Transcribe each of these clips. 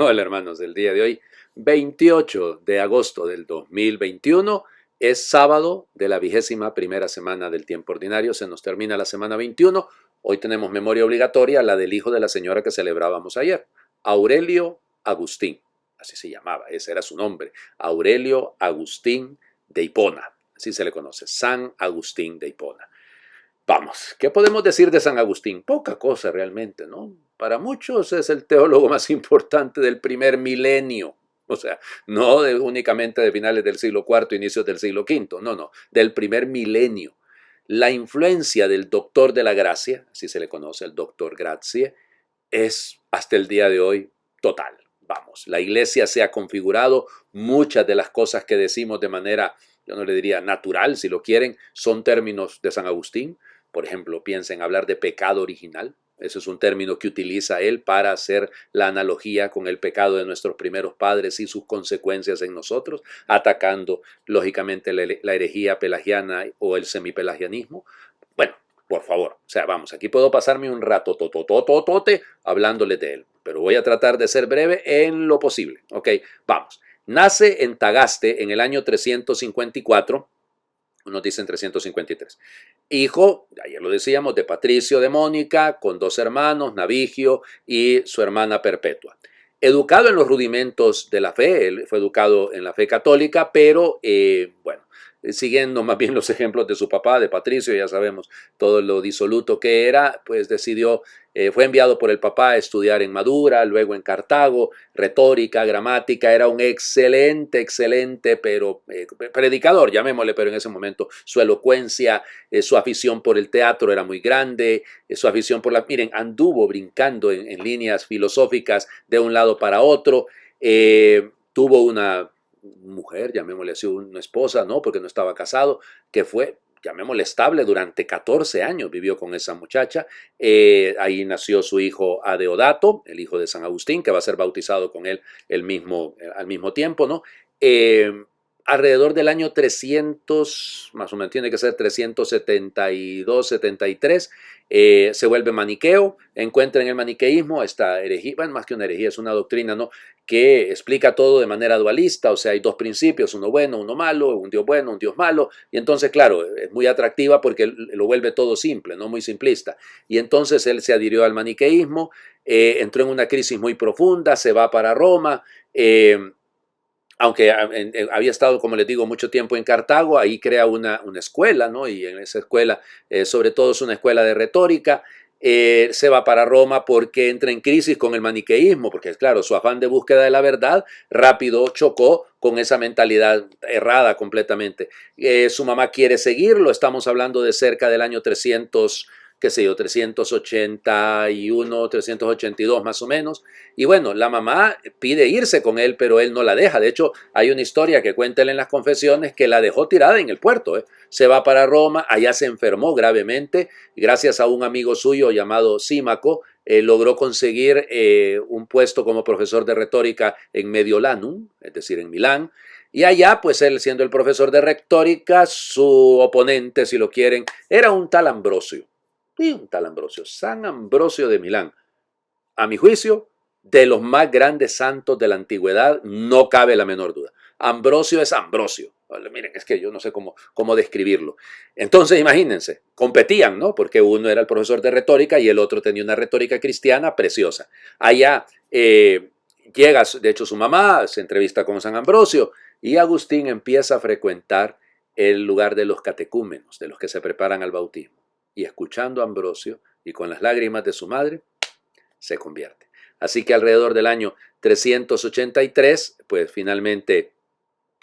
Hola hermanos, el día de hoy, 28 de agosto del 2021, es sábado de la 21ª semana del tiempo ordinario, se nos termina la semana 21, hoy tenemos memoria obligatoria, la del hijo de la señora que celebrábamos ayer, Aurelio Agustín, así se llamaba, ese era su nombre, Aurelio Agustín de Hipona, así se le conoce, San Agustín de Hipona. Vamos, ¿qué podemos decir de San Agustín? Poca cosa realmente, ¿no? Para muchos es el teólogo más importante del primer milenio, o sea, no únicamente de finales del siglo IV, inicios del siglo V, no, del primer milenio. La influencia del doctor de la gracia, así se le conoce, el doctor Grazie, es hasta el día de hoy total. Vamos, la iglesia se ha configurado, muchas de las cosas que decimos de manera, yo no le diría natural, si lo quieren, son términos de San Agustín. Por ejemplo, piensen hablar de pecado original. Ese es un término que utiliza él para hacer la analogía con el pecado de nuestros primeros padres y sus consecuencias en nosotros, atacando lógicamente la herejía pelagiana o el semipelagianismo. Bueno, por favor, o sea, vamos, aquí puedo pasarme un rato totototote hablándole de él, pero voy a tratar de ser breve en lo posible. Ok, vamos. Nace en Tagaste en el año 354. Unos dicen 353. Hijo, ayer lo decíamos, de Patricio de Mónica, con dos hermanos, Navigio y su hermana Perpetua. Educado en los rudimentos de la fe, él fue educado en la fe católica, pero bueno, siguiendo más bien los ejemplos de su papá, de Patricio, ya sabemos todo lo disoluto que era, pues decidió, fue enviado por el papá a estudiar en Madura, luego en Cartago, retórica, gramática, era un excelente, pero predicador, llamémosle, pero en ese momento su elocuencia, su afición por el teatro era muy grande, su afición por miren, anduvo brincando en líneas filosóficas de un lado para otro, tuvo una mujer, llamémosle así, una esposa, ¿no? Porque no estaba casado, que fue, llamémosle, estable durante 14 años, vivió con esa muchacha. Ahí nació su hijo Adeodato, el hijo de San Agustín, que va a ser bautizado con él al mismo tiempo, ¿no? Alrededor del año 300, más o menos tiene que ser 372, 73, se vuelve maniqueo, encuentra en el maniqueísmo esta herejía, bueno, más que una herejía, es una doctrina, ¿no?, que explica todo de manera dualista, o sea, hay dos principios, uno bueno, uno malo, un Dios bueno, un Dios malo, y entonces, claro, es muy atractiva porque lo vuelve todo simple, ¿no?, muy simplista, y entonces él se adhirió al maniqueísmo, entró en una crisis muy profunda, se va para Roma, aunque había estado, como les digo, mucho tiempo en Cartago, ahí crea una escuela, ¿no? Y en esa escuela, sobre todo es una escuela de retórica, se va para Roma porque entra en crisis con el maniqueísmo, porque claro, su afán de búsqueda de la verdad rápido chocó con esa mentalidad errada completamente. Su mamá quiere seguirlo, estamos hablando de cerca del año 300, qué sé yo, 381, 382 más o menos. Y bueno, la mamá pide irse con él, pero él no la deja. De hecho, hay una historia que cuenta él en las confesiones que la dejó tirada en el puerto. Se va para Roma, allá se enfermó gravemente. Gracias a un amigo suyo llamado Símaco, logró conseguir un puesto como profesor de retórica en Mediolanum, es decir, en Milán. Y allá, pues él siendo el profesor de retórica, su oponente, si lo quieren, era un tal Ambrosio. Y un tal Ambrosio, San Ambrosio de Milán. A mi juicio, de los más grandes santos de la antigüedad, no cabe la menor duda. Ambrosio es Ambrosio. Miren, es que yo no sé cómo describirlo. Entonces, imagínense, competían, ¿no? Porque uno era el profesor de retórica y el otro tenía una retórica cristiana preciosa. Allá llega, de hecho, su mamá, se entrevista con San Ambrosio y Agustín empieza a frecuentar el lugar de los catecúmenos, de los que se preparan al bautismo. Y escuchando a Ambrosio y con las lágrimas de su madre, se convierte. Así que alrededor del año 383, pues finalmente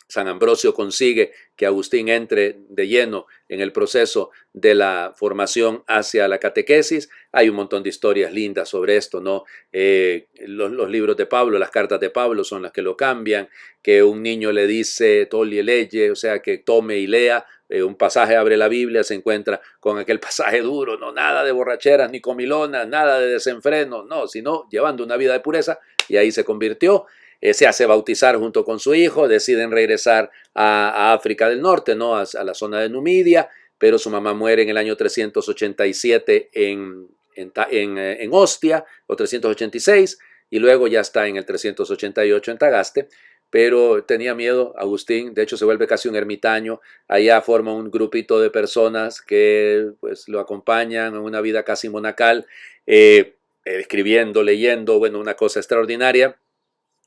San Ambrosio consigue que Agustín entre de lleno en el proceso de la formación hacia la catequesis. Hay un montón de historias lindas sobre esto, ¿no? Los libros de Pablo, las cartas de Pablo son las que lo cambian, que un niño le dice, tollie leye, o sea, que tome y lea, un pasaje abre la Biblia, se encuentra con aquel pasaje duro, no nada de borracheras ni comilonas, nada de desenfreno, no, sino llevando una vida de pureza, y ahí se convirtió. Se hace bautizar junto con su hijo, deciden regresar a África del Norte, ¿no? A la zona de Numidia, pero su mamá muere en el año 387 en Ostia, o 386, y luego ya está en el 388 en Tagaste, pero tenía miedo, Agustín, de hecho se vuelve casi un ermitaño, allá forma un grupito de personas que pues lo acompañan en una vida casi monacal, escribiendo, leyendo, bueno, una cosa extraordinaria.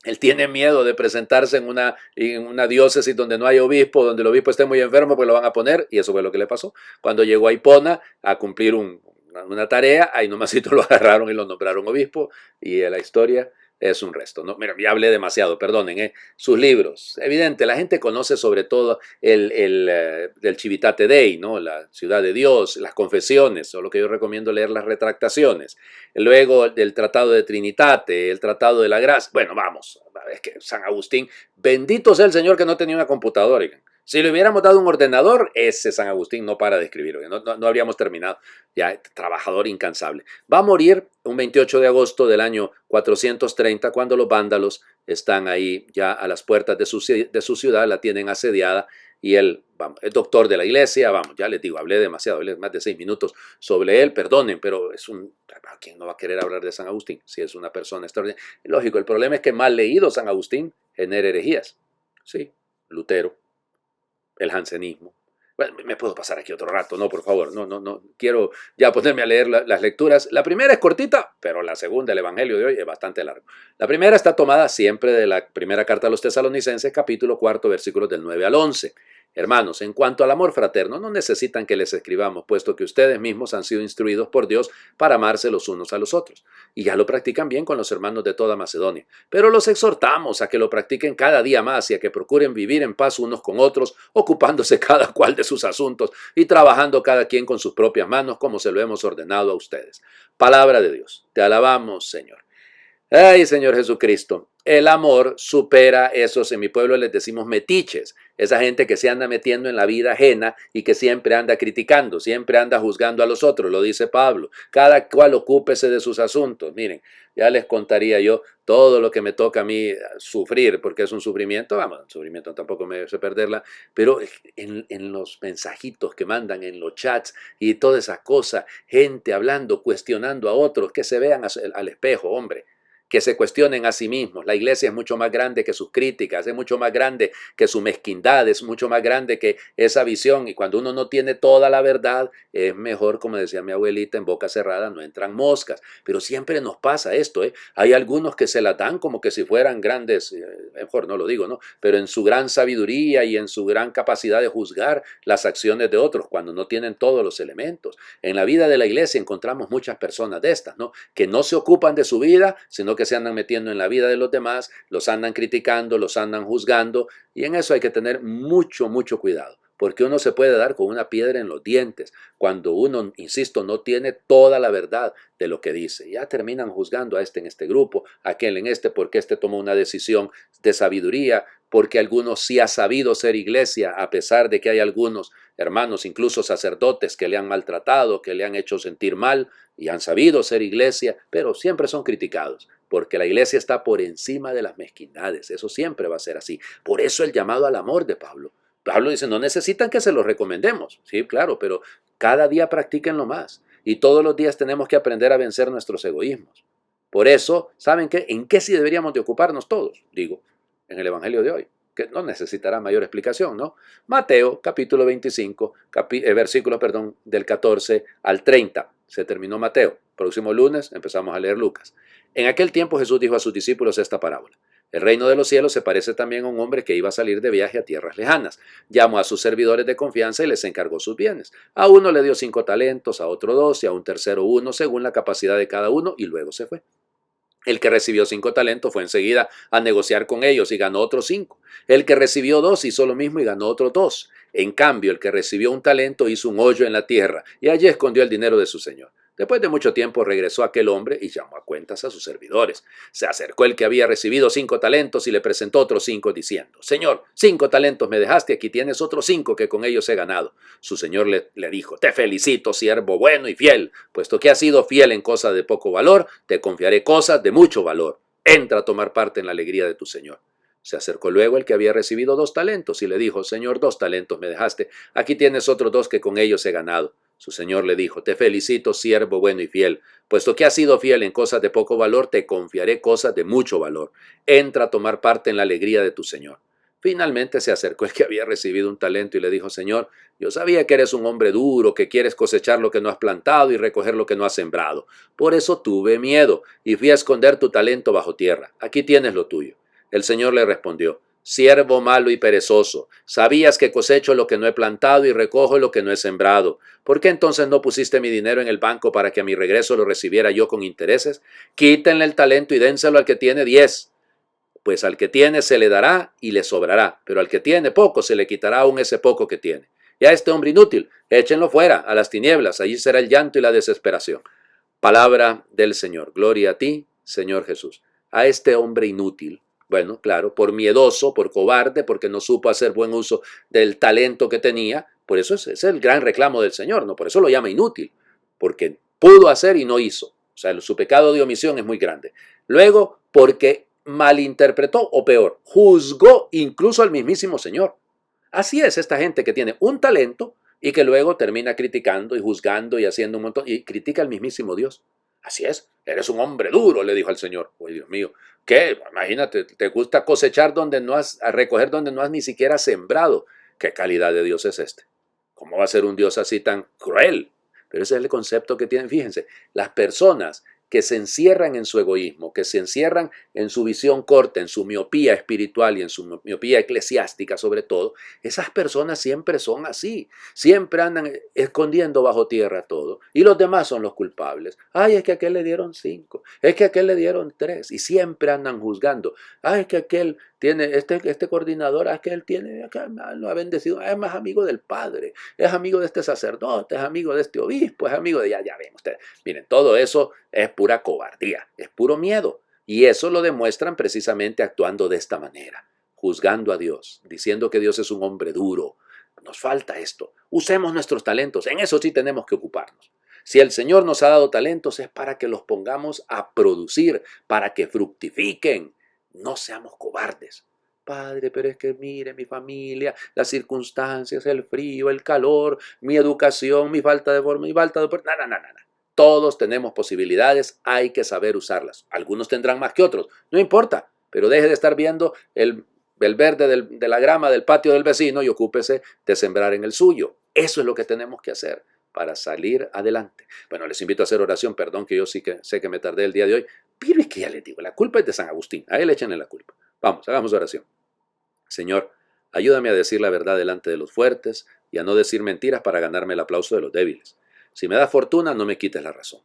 Él tiene miedo de presentarse en una diócesis donde no hay obispo, donde el obispo esté muy enfermo, pues lo van a poner, y eso fue lo que le pasó. Cuando llegó a Hipona a cumplir una tarea, ahí nomasito lo agarraron y lo nombraron obispo, y la historia es un resto. ¿No? Mira, ya hablé demasiado, perdonen. Sus libros, evidente, la gente conoce sobre todo del Civitate Dei, ¿no? La ciudad de Dios, las confesiones, solo que yo recomiendo leer las retractaciones. Luego del Tratado de Trinitate, el Tratado de la Gracia. Bueno, vamos, es que San Agustín, bendito sea el Señor que no tenía una computadora. Si le hubiéramos dado un ordenador, ese San Agustín no para de escribir, no habríamos terminado. Ya, trabajador incansable. Va a morir un 28 de agosto del año 430, cuando los vándalos están ahí ya a las puertas de su ciudad, la tienen asediada, y él, vamos, es doctor de la iglesia, vamos, ya les digo, hablé demasiado, hablé más de 6 minutos sobre él, perdonen, pero ¿quién no va a querer hablar de San Agustín si es una persona extraordinaria? Lógico, el problema es que mal leído San Agustín genera herejías. Sí, Lutero, el jansenismo. Bueno, me puedo pasar aquí otro rato, no, por favor, no, quiero ya ponerme a leer las lecturas. La primera es cortita, pero la segunda, el Evangelio de hoy, es bastante largo. La primera está tomada siempre de la primera carta a los Tesalonicenses, capítulo 4, versículos del 9 al 11. Hermanos, en cuanto al amor fraterno, no necesitan que les escribamos, puesto que ustedes mismos han sido instruidos por Dios para amarse los unos a los otros, y ya lo practican bien con los hermanos de toda Macedonia. Pero los exhortamos a que lo practiquen cada día más y a que procuren vivir en paz unos con otros, ocupándose cada cual de sus asuntos y trabajando cada quien con sus propias manos, como se lo hemos ordenado a ustedes. Palabra de Dios. Te alabamos, Señor. Ay, Señor Jesucristo, el amor supera esos, en mi pueblo les decimos metiches, esa gente que se anda metiendo en la vida ajena y que siempre anda criticando, siempre anda juzgando a los otros, lo dice Pablo. Cada cual ocúpese de sus asuntos. Miren, ya les contaría yo todo lo que me toca a mí sufrir, porque es un sufrimiento, vamos, un sufrimiento tampoco me hace perderla, pero en los mensajitos que mandan en los chats y toda esa cosa, gente hablando, cuestionando a otros, que se vean al espejo, hombre, que se cuestionen a sí mismos. La iglesia es mucho más grande que sus críticas, es mucho más grande que su mezquindad, es mucho más grande que esa visión, y cuando uno no tiene toda la verdad, es mejor, como decía mi abuelita, en boca cerrada no entran moscas. Pero siempre nos pasa esto, ¿eh? Hay algunos que se la dan como que si fueran grandes, mejor no lo digo, ¿no? Pero en su gran sabiduría y en su gran capacidad de juzgar las acciones de otros, cuando no tienen todos los elementos. En la vida de la iglesia encontramos muchas personas de estas, ¿no? Que no se ocupan de su vida, sino que se andan metiendo en la vida de los demás, los andan criticando, los andan juzgando, y en eso hay que tener mucho, mucho cuidado, porque uno se puede dar con una piedra en los dientes cuando uno, insisto, no tiene toda la verdad de lo que dice. Ya terminan juzgando a este en este grupo, a aquel en este, porque este tomó una decisión de sabiduría, porque algunos sí ha sabido ser iglesia, a pesar de que hay algunos hermanos, incluso sacerdotes, que le han maltratado, que le han hecho sentir mal, y han sabido ser iglesia, pero siempre son criticados, porque la iglesia está por encima de las mezquindades. Eso siempre va a ser así. Por eso el llamado al amor de Pablo. Pablo dice, no necesitan que se los recomendemos. Sí, claro, pero cada día practíquenlo más. Y todos los días tenemos que aprender a vencer nuestros egoísmos. Por eso, ¿saben qué? ¿En qué sí deberíamos de ocuparnos todos? Digo, en el Evangelio de hoy, que no necesitará mayor explicación, ¿no? Mateo, capítulo 25, versículos, del 14 al 30. Se terminó Mateo. Próximo lunes empezamos a leer Lucas. En aquel tiempo Jesús dijo a sus discípulos esta parábola. El reino de los cielos se parece también a un hombre que iba a salir de viaje a tierras lejanas. Llamó a sus servidores de confianza y les encargó sus bienes. A uno le dio 5 talentos, a otro 2 y a un tercero 1, según la capacidad de cada uno, y luego se fue. El que recibió 5 talentos fue enseguida a negociar con ellos y ganó otros 5. El que recibió 2 hizo lo mismo y ganó otros 2. En cambio, el que recibió un talento hizo un hoyo en la tierra y allí escondió el dinero de su señor. Después de mucho tiempo regresó aquel hombre y llamó a cuentas a sus servidores. Se acercó el que había recibido 5 talentos y le presentó otros 5 diciendo, Señor, 5 talentos me dejaste, aquí tienes otros 5 que con ellos he ganado. Su señor le dijo, te felicito, siervo bueno y fiel, puesto que has sido fiel en cosas de poco valor, te confiaré cosas de mucho valor. Entra a tomar parte en la alegría de tu señor. Se acercó luego el que había recibido 2 talentos y le dijo, Señor, 2 talentos me dejaste, aquí tienes otros 2 que con ellos he ganado. Su señor le dijo: te felicito, siervo bueno y fiel. Puesto que has sido fiel en cosas de poco valor, te confiaré cosas de mucho valor. Entra a tomar parte en la alegría de tu señor. Finalmente se acercó el que había recibido un talento y le dijo: Señor, yo sabía que eres un hombre duro, que quieres cosechar lo que no has plantado y recoger lo que no has sembrado. Por eso tuve miedo y fui a esconder tu talento bajo tierra. Aquí tienes lo tuyo. El señor le respondió: siervo malo y perezoso, sabías que cosecho lo que no he plantado y recojo lo que no he sembrado. ¿Por qué entonces no pusiste mi dinero en el banco para que a mi regreso lo recibiera yo con intereses? Quítenle el talento y dénselo al que tiene 10. Pues al que tiene se le dará y le sobrará, pero al que tiene poco se le quitará aún ese poco que tiene. Y a este hombre inútil, échenlo fuera, a las tinieblas, allí será el llanto y la desesperación. Palabra del Señor. Gloria a ti, Señor Jesús. A este hombre inútil, bueno, claro, por miedoso, por cobarde, porque no supo hacer buen uso del talento que tenía, por eso es el gran reclamo del Señor, ¿no? Por eso lo llama inútil, porque pudo hacer y no hizo. O sea, su pecado de omisión es muy grande. Luego, porque malinterpretó, o peor, juzgó incluso al mismísimo Señor. Así es esta gente que tiene un talento y que luego termina criticando y juzgando y haciendo un montón, y critica al mismísimo Dios. Así es, eres un hombre duro, le dijo al Señor. Oye, Dios mío, ¿qué? Imagínate, te gusta cosechar donde no has, a recoger donde no has ni siquiera sembrado. ¿Qué calidad de Dios es este? ¿Cómo va a ser un Dios así tan cruel? Pero ese es el concepto que tienen, fíjense, las personas que se encierran en su egoísmo, que se encierran en su visión corta, en su miopía espiritual y en su miopía eclesiástica sobre todo, esas personas siempre son así, siempre andan escondiendo bajo tierra todo y los demás son los culpables. Ay, es que a aquel le dieron 5, es que a aquel le dieron 3 y siempre andan juzgando. Ay, es que aquel tiene, este coordinador, aquel tiene, lo ha bendecido, es más amigo del Padre, es amigo de este sacerdote, es amigo de este obispo, es amigo de, ya ven ustedes. Miren, todo eso es pura cobardía, es puro miedo. Y eso lo demuestran precisamente actuando de esta manera, juzgando a Dios, diciendo que Dios es un hombre duro. Nos falta esto. Usemos nuestros talentos, en eso sí tenemos que ocuparnos. Si el Señor nos ha dado talentos es para que los pongamos a producir, para que fructifiquen. No seamos cobardes. Padre, pero es que mire mi familia, las circunstancias, el frío, el calor, mi educación, mi falta de forma, mi falta de... No. Todos tenemos posibilidades, hay que saber usarlas. Algunos tendrán más que otros, no importa, pero deje de estar viendo el verde de la grama del patio del vecino y ocúpese de sembrar en el suyo. Eso es lo que tenemos que hacer para salir adelante. Bueno, les invito a hacer oración, perdón que yo sí que sé que me tardé el día de hoy, pero es que ya les digo, la culpa es de San Agustín, a él échenle la culpa. Vamos, hagamos oración. Señor, ayúdame a decir la verdad delante de los fuertes y a no decir mentiras para ganarme el aplauso de los débiles. Si me das fortuna, no me quites la razón.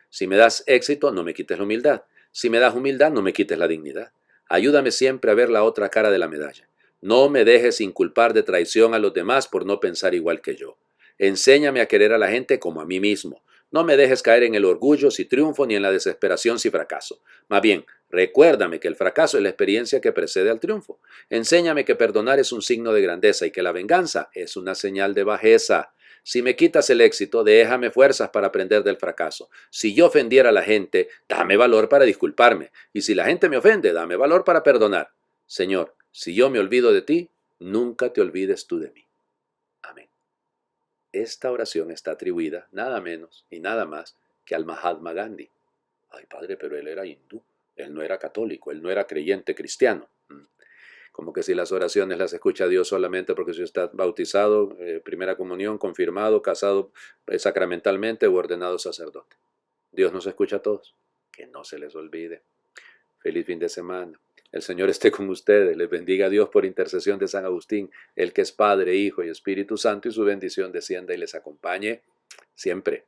Si me das éxito, no me quites la humildad. Si me das humildad, no me quites la dignidad. Ayúdame siempre a ver la otra cara de la medalla. No me dejes inculpar de traición a los demás por no pensar igual que yo. Enséñame a querer a la gente como a mí mismo. No me dejes caer en el orgullo si triunfo ni en la desesperación si fracaso. Más bien, recuérdame que el fracaso es la experiencia que precede al triunfo. Enséñame que perdonar es un signo de grandeza y que la venganza es una señal de bajeza. Si me quitas el éxito, déjame fuerzas para aprender del fracaso. Si yo ofendiera a la gente, dame valor para disculparme. Y si la gente me ofende, dame valor para perdonar. Señor, si yo me olvido de ti, nunca te olvides tú de mí. Amén. Esta oración está atribuida nada menos y nada más que al Mahatma Gandhi. Ay, padre, pero él era hindú, él no era católico, él no era creyente cristiano. Como que si las oraciones las escucha Dios solamente porque usted está bautizado, primera comunión, confirmado, casado sacramentalmente o ordenado sacerdote. Dios nos escucha a todos. Que no se les olvide. Feliz fin de semana. El Señor esté con ustedes. Les bendiga a Dios por intercesión de San Agustín, el que es Padre, Hijo y Espíritu Santo, y su bendición descienda y les acompañe siempre.